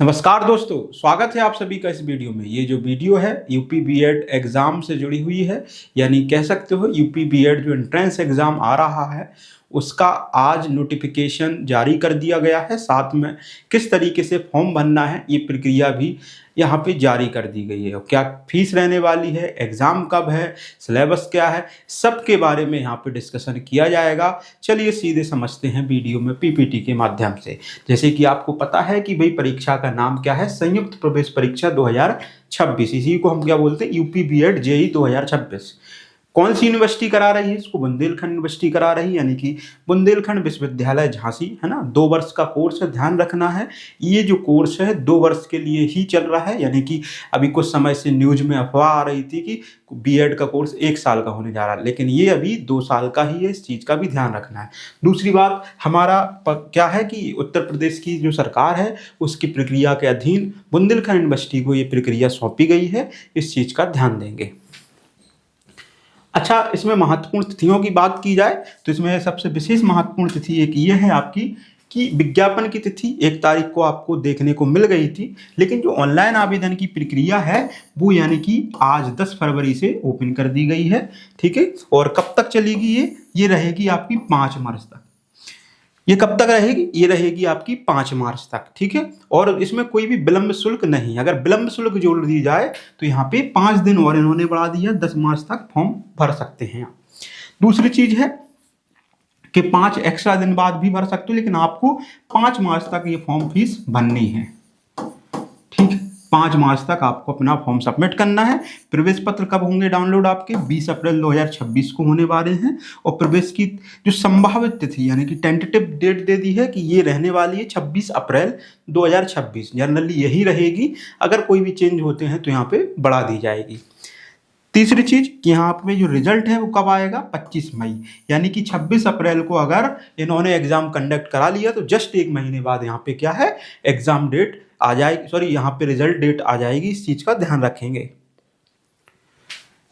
नमस्कार दोस्तों, स्वागत है आप सभी का इस वीडियो में। ये जो वीडियो है यूपी बीएड एग्ज़ाम से जुड़ी हुई है, यानी कह सकते हो यूपी बीएड जो एंट्रेंस एग्ज़ाम आ रहा है उसका आज नोटिफिकेशन जारी कर दिया गया है। साथ में किस तरीके से फॉर्म भरना है ये प्रक्रिया भी यहाँ पे जारी कर दी गई है। और क्या फीस रहने वाली है, एग्ज़ाम कब है, सिलेबस क्या है, सब के बारे में यहाँ पे डिस्कशन किया जाएगा। चलिए सीधे समझते हैं वीडियो में पीपीटी के माध्यम से। जैसे कि आपको पता है कि भाई परीक्षा का नाम क्या है, संयुक्त प्रवेश परीक्षा 2026। इसी को हम क्या बोलते हैं, यूपी बीएड जेई 2026। कौन सी यूनिवर्सिटी करा रही है इसको? बुंदेलखंड यूनिवर्सिटी करा रही है, यानी कि बुंदेलखंड विश्वविद्यालय झांसी, है ना। 2 वर्ष का कोर्स है, ध्यान रखना है। ये जो कोर्स है 2 वर्ष के लिए ही चल रहा है, यानी कि अभी कुछ समय से न्यूज में अफवाह आ रही थी कि बीएड का कोर्स 1 साल का होने जा रहा है, लेकिन ये अभी 2 साल का ही है। इस चीज़ का भी ध्यान रखना है। दूसरी बात हमारा क्या है कि उत्तर प्रदेश की जो सरकार है उसकी प्रक्रिया के अधीन बुंदेलखंड यूनिवर्सिटी को ये प्रक्रिया सौंपी गई है। इस चीज़ का ध्यान देंगे। अच्छा, इसमें महत्वपूर्ण तिथियों की बात की जाए तो इसमें सबसे विशेष महत्वपूर्ण तिथि एक ये है आपकी कि विज्ञापन की तिथि 1 तारीख को आपको देखने को मिल गई थी, लेकिन जो ऑनलाइन आवेदन की प्रक्रिया है वो यानी कि आज 10 फरवरी से ओपन कर दी गई है। ठीक है, और कब तक चलेगी ये रहेगी आपकी 5 मार्च तक। ये कब तक रहेगी? ये रहेगी आपकी 5 मार्च तक। ठीक है, और इसमें कोई भी विलंब शुल्क नहीं। अगर विलंब शुल्क जोड़ दी जाए तो यहाँ पे 5 दिन और इन्होंने बढ़ा दिया, 10 मार्च तक फॉर्म भर सकते हैं। दूसरी चीज है कि 5 एक्स्ट्रा दिन बाद भी भर सकते हो, लेकिन आपको 5 मार्च तक ये फॉर्म फीस भरनी है। ठीक है, 5 मार्च तक आपको अपना फॉर्म सबमिट करना है। प्रवेश पत्र कब होंगे डाउनलोड? आपके 20 अप्रैल 2026 को होने वाले हैं। और प्रवेश की जो संभावित तिथि यानी कि टेंटेटिव डेट दे दी है कि ये रहने वाली है 26 अप्रैल 2026। जनरली यही रहेगी, अगर कोई भी चेंज होते हैं तो यहाँ पे बढ़ा दी जाएगी। तीसरी चीज कि यहाँ पे जो रिजल्ट है वो कब आएगा? 25 मई, यानी कि 26 अप्रैल को अगर इन्होंने एग्जाम कंडक्ट करा लिया तो जस्ट 1 महीने बाद यहाँ पे क्या है, एग्जाम डेट आ जाएगी, सॉरी यहाँ पे रिजल्ट डेट आ जाएगी। इस चीज का ध्यान रखेंगे।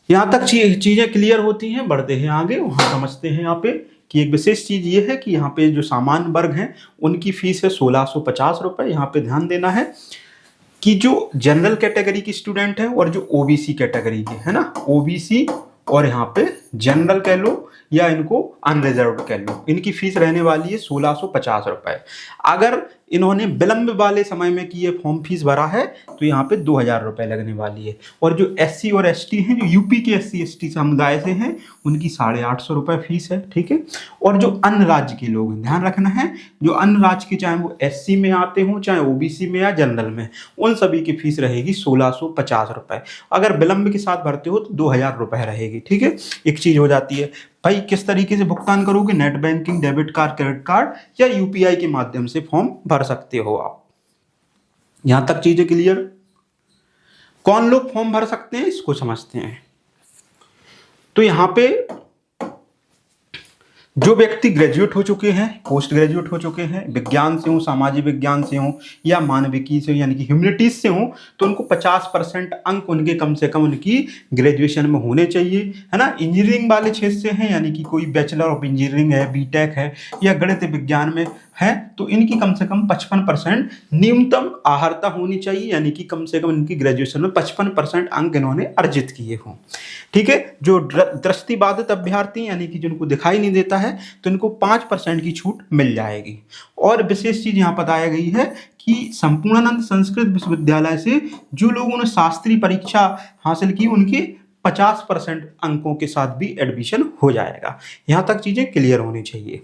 यहाँ तक चीजें क्लियर होती हैं। बढ़ते हैं आगे, वहां समझते हैं यहाँ पे कि एक विशेष चीज ये है कि यहाँ पे जो सामान्य वर्ग हैं उनकी फीस है 1650 रुपए। यहाँ पे ध्यान देना है कि जो जनरल कैटेगरी की स्टूडेंट है और जो ओबीसी कैटेगरी के है ना, ओबीसी और यहाँ पे जनरल कह लो या इनको अनरिजर्व्ड कह लो, इनकी फीस रहने वाली है 1650 रुपए। अगर इन्होंने विलंब वाले समय में कि ये फॉर्म फीस भरा है तो यहाँ पे 2000 रुपए लगने वाली है। और जो एससी और एसटी हैं, जो यूपी के एससी एसटी समुदाय से हैं, उनकी 850 रुपए फीस है। ठीक है, और जो अन्य राज्य के लोग हैं, ध्यान रखना है, जो अन्य राज्य के चाहे वो एससी में आते हों चाहे ओबीसी में या जनरल में, उन सभी की फीस रहेगी 1650 रुपए। अगर विलंब के साथ भरते हो तो 2000 रुपए रहेगी। ठीक है, एक चीज हो जाती है। भाई किस तरीके से भुगतान करोगे? Net banking, debit card, credit card या यूपीआई के माध्यम से फॉर्म भर सकते हो आप। यहां तक चीजें क्लियर? कौन लोग फॉर्म भर सकते हैं इसको समझते हैं। तो यहां पे जो व्यक्ति ग्रेजुएट हो चुके हैं, पोस्ट ग्रेजुएट हो चुके हैं, विज्ञान से हो, सामाजिक विज्ञान से हो या मानविकी से हो यानी कि ह्यूमैनिटीज से हो, तो उनको 50% अंक उनके कम से कम उनकी ग्रेजुएशन में होने चाहिए, है ना। इंजीनियरिंग वाले क्षेत्र से हैं, यानी कि कोई बैचलर ऑफ इंजीनियरिंग है, बीटेक है या गणित विज्ञान में है, तो इनकी कम से कम 55% न्यूनतम आहारता होनी चाहिए, यानी कि कम से कम इनकी ग्रेजुएशन में 55% अंक इन्होंने अर्जित किए हों। ठीक है, जो दृष्टिबाधित अभ्यर्थी यानी कि जिनको दिखाई नहीं देता है तो इनको 5% की छूट मिल जाएगी। और विशेष चीज यहाँ बताया गई है कि संपूर्णानंद संस्कृत विश्वविद्यालय से जो लोगों ने शास्त्रीय परीक्षा हासिल की उनके 50% अंकों के साथ भी एडमिशन हो जाएगा। यहाँ तक चीजें क्लियर होनी चाहिए।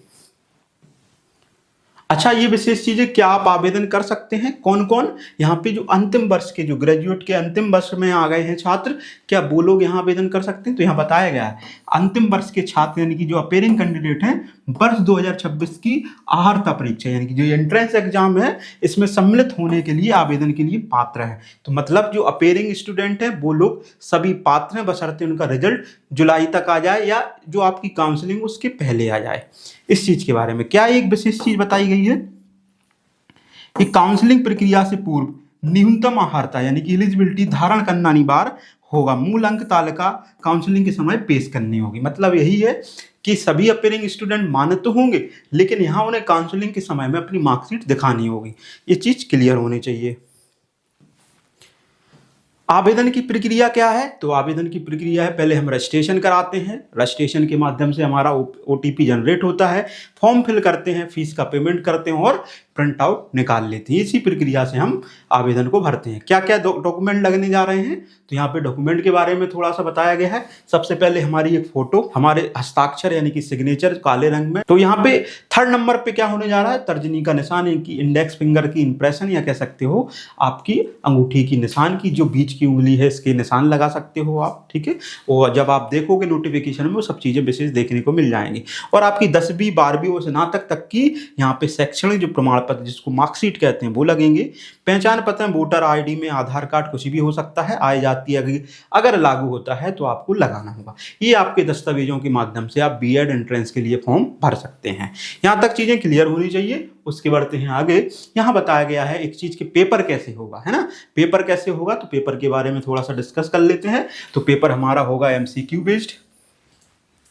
अच्छा, ये विशेष चीजें क्या आप आवेदन कर सकते हैं? कौन कौन? यहाँ पे जो अंतिम वर्ष के, जो ग्रेजुएट के अंतिम वर्ष में आ गए हैं छात्र, क्या वो लोग यहाँ आवेदन कर सकते हैं? तो यहाँ बताया गया है अंतिम वर्ष के छात्र यानी कि जो अपेयरिंग कैंडिडेट हैं, वर्ष 2026 की आहारता परीक्षा यानी कि जो एंट्रेंस एग्जाम है इसमें सम्मिलित होने के लिए आवेदन के लिए पात्र है। तो मतलब जो अपेयरिंग स्टूडेंट है वो लोग सभी पात्र हैं, बशर्ते उनका रिजल्ट जुलाई तक आ जाए या जो आपकी काउंसलिंग उसके पहले आ जाए। इस चीज के बारे में क्या एक विशेष चीज बताई गई है कि काउंसलिंग प्रक्रिया से पूर्व न्यूनतम आहारता यानी कि एलिजिबिलिटी धारण करना अनिवार्य होगा। मूल अंक तालिका काउंसलिंग के समय पेश करनी होगी। मतलब यही है कि सभी अपेयरिंग स्टूडेंट मान्य तो होंगे, लेकिन यहाँ उन्हें काउंसलिंग के समय में अपनी मार्कशीट दिखानी होगी। ये चीज क्लियर होनी चाहिए। आवेदन की प्रक्रिया क्या है? तो आवेदन की प्रक्रिया है, पहले हम रजिस्ट्रेशन कराते हैं, रजिस्ट्रेशन के माध्यम से हमारा OTP जनरेट होता है, फॉर्म फिल करते हैं, फीस का पेमेंट करते हैं और प्रिंट आउट निकाल लेते हैं। इसी प्रक्रिया से हम आवेदन को भरते हैं। क्या क्या डॉक्यूमेंट लगने जा रहे हैं? तो यहाँ पे डॉक्यूमेंट के बारे में थोड़ा सा बताया गया है। सबसे पहले हमारी एक फोटो, हमारे हस्ताक्षर यानी कि सिग्नेचर काले रंग में। तो यहाँ पे 3rd नंबर पे क्या होने जा रहा है? तर्जनी का निशान यानी कि इंडेक्स फिंगर की इंप्रेशन, या कह सकते हो आपकी अंगूठी की निशान की जो बीच की उंगली है इसके निशान लगा सकते हो आप, ठीक है। और जब आप देखोगे नोटिफिकेशन में वो सब चीजें विशेष देखने को मिल जाएंगी। और आपकी 10वीं 12वीं और स्नातक तक की यहाँ पे शैक्षणिक जो प्रमाण पत्र जिसको मार्कशीट कहते हैं वो लगेंगे। पहचान पत्र, वोटर ID में आधार कार्ड कुछ भी हो सकता है, आय जाती अगर लागू होता है तो आपको लगाना होगा। ये आपके दस्तावेजों के माध्यम से आप B.Ed एंट्रेंस के लिए फॉर्म भर सकते हैं। यहाँ तक चीजें क्लियर होनी चाहिए। उसके बढ़ते हैं आगे। यहाँ बताया गया है एक चीज के पेपर कैसे होगा, है ना। पेपर कैसे होगा, तो पेपर के बारे में थोड़ा सा डिस्कस कर लेते हैं। तो पेपर हमारा होगा MCQ बेस्ड,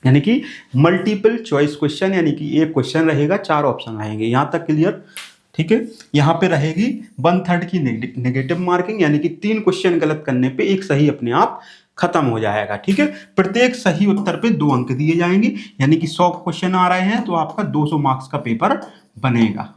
यानी कि मल्टीपल चॉइस क्वेश्चन, यानी कि एक क्वेश्चन रहेगा, 4 ऑप्शन रहेंगे। यहाँ तक क्लियर, ठीक है। यहाँ पे रहेगी 1/3 की नेगेटिव मार्किंग, यानी कि 3 क्वेश्चन गलत करने पे एक सही अपने आप खत्म हो जाएगा, ठीक है। प्रत्येक सही उत्तर पे 2 अंक दिए जाएंगे, यानी कि 100 क्वेश्चन आ रहे हैं तो आपका 200 मार्क्स का पेपर बनेगा।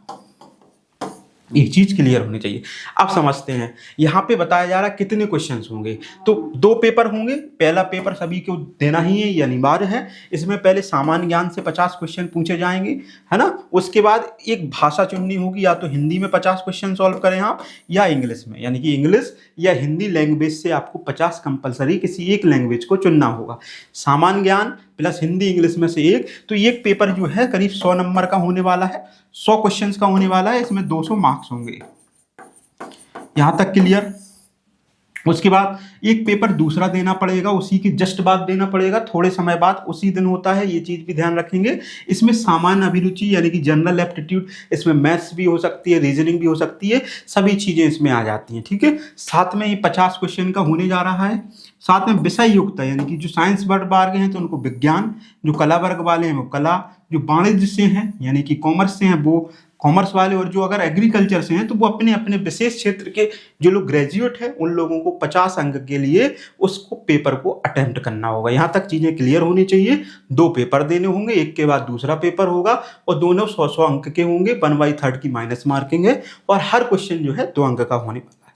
एक चीज क्लियर होनी चाहिए। आप समझते हैं यहाँ पे बताया जा रहा है कितने क्वेश्चंस होंगे। तो 2 पेपर होंगे। पहला पेपर सभी को देना ही है, ये अनिवार्य है। इसमें पहले सामान्य ज्ञान से 50 क्वेश्चन पूछे जाएंगे, है ना। उसके बाद एक भाषा चुननी होगी, या तो हिंदी में 50 क्वेश्चन सॉल्व करें आप, या इंग्लिश में, यानी कि इंग्लिश या हिंदी लैंग्वेज से आपको 50 कंपलसरी किसी एक लैंग्वेज को चुनना होगा। सामान्य ज्ञान प्लस हिंदी इंग्लिश में से एक। तो एक पेपर जो है करीब 100 नंबर का होने वाला है, 100 क्वेश्चंस का होने वाला है। इसमें 200 मार्क्स होंगे। यहां तक क्लियर। उसके बाद एक पेपर दूसरा देना पड़ेगा, उसी की जस्ट बाद देना पड़ेगा, थोड़े समय बाद, उसी दिन होता है, ये चीज भी ध्यान रखेंगे। इसमें सामान्य अभिरुचि यानी कि जनरल एप्टीट्यूड, इसमें मैथ्स भी हो सकती है, रीजनिंग भी हो सकती है, सभी चीजें इसमें आ जाती हैं, ठीक है। साथ में ये 50 क्वेश्चन का होने जा रहा है। साथ में विषय युक्त है, यानी कि जो साइंस वर्ग हैं तो उनको विज्ञान, जो कला वर्ग वाले हैं वो कला, जो वाणिज्य से हैं यानी कि कॉमर्स से हैं वो कॉमर्स वाले, और जो अगर एग्रीकल्चर से हैं तो वो अपने अपने विशेष क्षेत्र के जो लोग ग्रेजुएट हैं उन लोगों को 50 अंक के लिए उसको पेपर को अटेम्प्ट करना होगा। यहाँ तक चीजें क्लियर होनी चाहिए। 2 पेपर देने होंगे, एक के बाद दूसरा पेपर होगा, और दोनों 100-100 अंक के होंगे। 1/3 की माइनस मार्किंग है, और हर क्वेश्चन जो है 2 अंक का होने वाला है।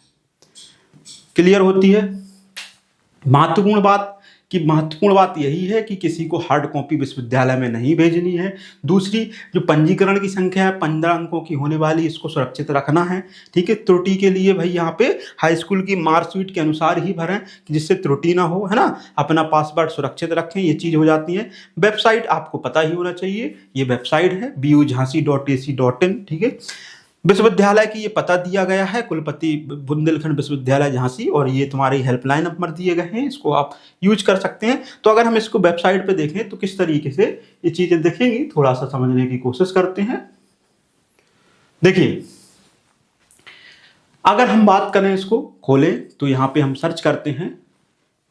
क्लियर होती है। महत्वपूर्ण बात यही है कि किसी को हार्ड कॉपी विश्वविद्यालय में नहीं भेजनी है। दूसरी, जो पंजीकरण की संख्या है 15 अंकों की होने वाली, इसको सुरक्षित रखना है, ठीक है। त्रुटि के लिए भाई यहाँ पे हाई स्कूल की मार्कशीट के अनुसार ही भरें, जिससे त्रुटि ना हो, है ना। अपना पासवर्ड सुरक्षित रखें, ये चीज हो जाती है। वेबसाइट आपको पता ही होना चाहिए, ये वेबसाइट है bujhansi.ac.in, ठीक है। विश्वविद्यालय की ये पता दिया गया है, कुलपति बुंदेलखंड विश्वविद्यालय झांसी, और ये तुम्हारी हेल्पलाइन नंबर दिए गए हैं, इसको आप यूज कर सकते हैं। तो अगर हम इसको वेबसाइट पे देखें तो किस तरीके से ये चीजें दिखेंगी, थोड़ा सा समझने की कोशिश करते हैं। देखिए, अगर हम बात करें, इसको खोलें तो यहाँ पे हम सर्च करते हैं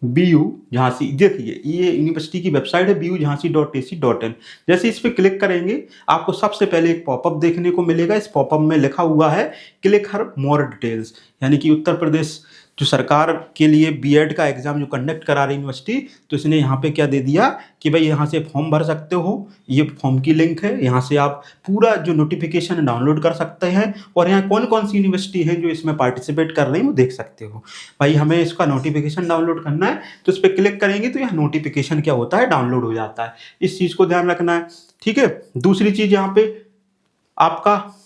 BU झांसी। देखिए, ये यूनिवर्सिटी की वेबसाइट है bujhansi.ac.in। जैसे इस पे क्लिक करेंगे आपको सबसे पहले एक पॉपअप देखने को मिलेगा। इस पॉपअप में लिखा हुआ है क्लिक हर मोर डिटेल्स, यानी कि उत्तर प्रदेश जो सरकार के लिए B.Ed का एग्जाम जो कंडक्ट करा रही यूनिवर्सिटी, तो इसने यहाँ पे क्या दे दिया कि भाई यहाँ से फॉर्म भर सकते हो, ये फॉर्म की लिंक है, यहाँ से आप पूरा जो नोटिफिकेशन डाउनलोड कर सकते हैं, और यहाँ कौन कौन सी यूनिवर्सिटी है जो इसमें पार्टिसिपेट कर रही है वो देख सकते हो। भाई हमें इसका नोटिफिकेशन डाउनलोड करना है तो इस पर क्लिक करेंगे तो यहाँ नोटिफिकेशन क्या होता है, डाउनलोड हो जाता है। इस चीज को ध्यान रखना है, ठीक है। दूसरी चीज, यहाँ पे आपका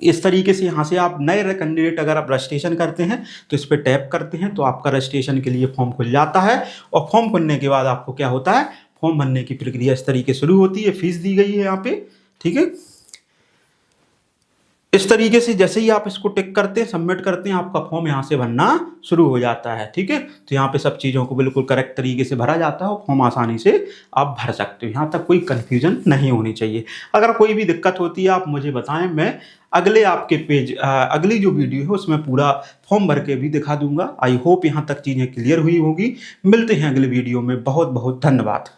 इस तरीके से यहाँ से आप नए कैंडिडेट अगर आप रजिस्ट्रेशन करते हैं तो इस पर टैप करते हैं तो आपका रजिस्ट्रेशन के लिए फॉर्म खुल जाता है, और फॉर्म खुलने के बाद आपको क्या होता है, फॉर्म भरने की प्रक्रिया इस तरीके शुरू होती है। फीस दी गई है यहाँ पे, ठीक है। इस तरीके से जैसे ही आप इसको टिक करते हैं, सबमिट करते हैं, आपका फॉर्म यहाँ से भरना शुरू हो जाता है, ठीक है। तो यहाँ पे सब चीज़ों को बिल्कुल करेक्ट तरीके से भरा जाता है और फॉर्म आसानी से आप भर सकते हो। यहाँ तक कोई कन्फ्यूजन नहीं होनी चाहिए। अगर कोई भी दिक्कत होती है आप मुझे बताएं, मैं अगले आपके पेज अगली जो वीडियो है उसमें पूरा फॉर्म भर के भी दिखा दूंगा। आई होप यहाँ तक चीज़ें क्लियर हुई होगी। मिलते हैं अगले वीडियो में। बहुत बहुत धन्यवाद।